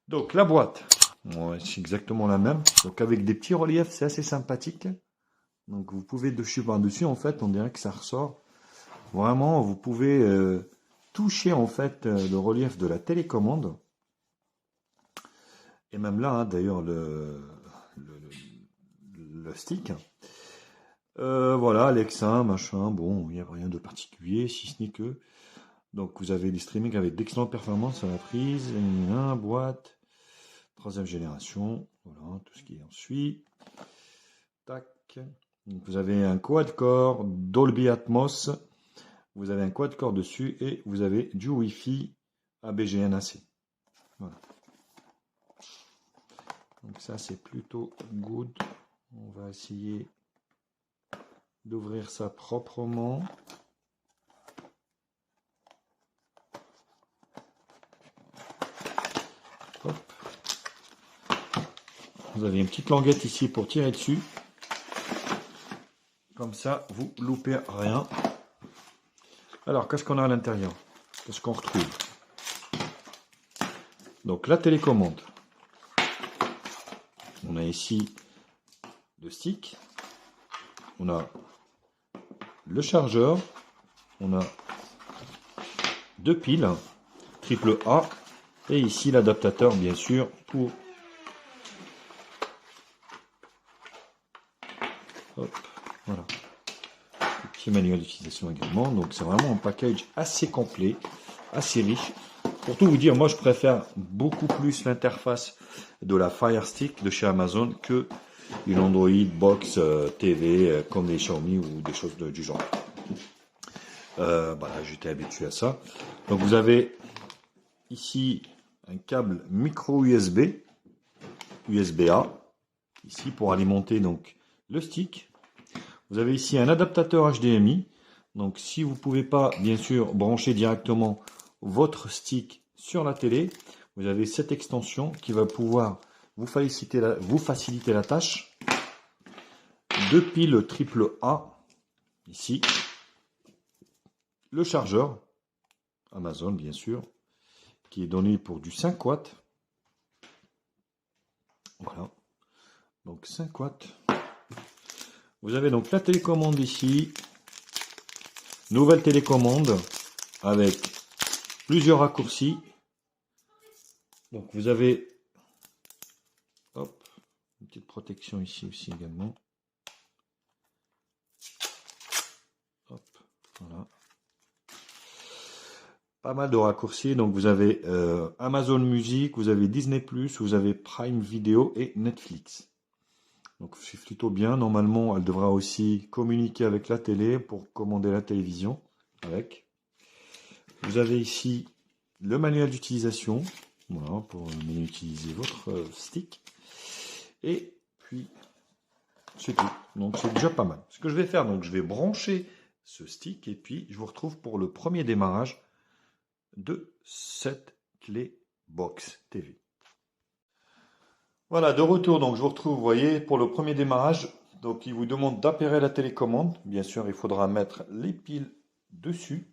Donc la boîte, ouais, c'est exactement la même. Donc avec des petits reliefs, c'est assez sympathique. Donc vous pouvez dessus par-dessus, en fait, on dirait que ça ressort. Vraiment, vous pouvez toucher en fait le relief de la télécommande. Et même là, hein, d'ailleurs, le stick. Voilà, Alexa, machin, bon, il n'y a rien de particulier, si ce n'est que. Donc vous avez des streaming avec d'excellentes performances à la prise, boîte, troisième génération, voilà, tout ce qui en suit. Tac. Donc vous avez un quad-core Dolby Atmos, vous avez un quad-core dessus et vous avez du Wi-Fi ABGNAC. Voilà. Donc ça c'est plutôt good. On va essayer d'ouvrir ça proprement. Hop. Vous avez une petite languette ici pour tirer dessus. Comme ça, vous loupez rien. Alors, qu'est-ce qu'on a à l'intérieur? Qu'est-ce qu'on retrouve? Donc, la télécommande. On a ici le stick. On a le chargeur. On a deux piles, triple A. Et ici, l'adaptateur, bien sûr, pour... Hop, voilà. Petit manuel d'utilisation également. Donc, c'est vraiment un package assez complet, assez riche. Pour tout vous dire, moi je préfère beaucoup plus l'interface de la Fire Stick de chez Amazon que une Android Box TV comme les Xiaomi ou des choses du genre. Voilà, j'étais habitué à ça. Donc vous avez ici un câble micro USB, USB-A, ici pour alimenter donc le stick. Vous avez ici un adaptateur HDMI. Donc si vous ne pouvez pas bien sûr brancher directement votre stick sur la télé, vous avez cette extension qui va pouvoir vous faciliter la tâche. Deux piles triple A ici. Le chargeur Amazon bien sûr qui est donné pour du 5 watts. Voilà. Donc 5 watts. Vous avez donc la télécommande ici. Nouvelle télécommande avec plusieurs raccourcis. Donc vous avez hop, une petite protection ici aussi également. Hop, voilà. Pas mal de raccourcis. Donc vous avez Amazon Music, vous avez Disney+, vous avez Prime Video et Netflix. Donc c'est plutôt bien. Normalement, elle devra aussi communiquer avec la télé pour commander la télévision avec. Vous avez ici le manuel d'utilisation. Voilà, pour utiliser votre stick. Et puis, c'est tout. Donc, c'est déjà pas mal. Ce que je vais faire, donc, je vais brancher ce stick et puis je vous retrouve pour le premier démarrage de cette clé box TV. Voilà, de retour. Donc, je vous retrouve, vous voyez, pour le premier démarrage. Donc, il vous demande d'appairer la télécommande. Bien sûr, il faudra mettre les piles dessus.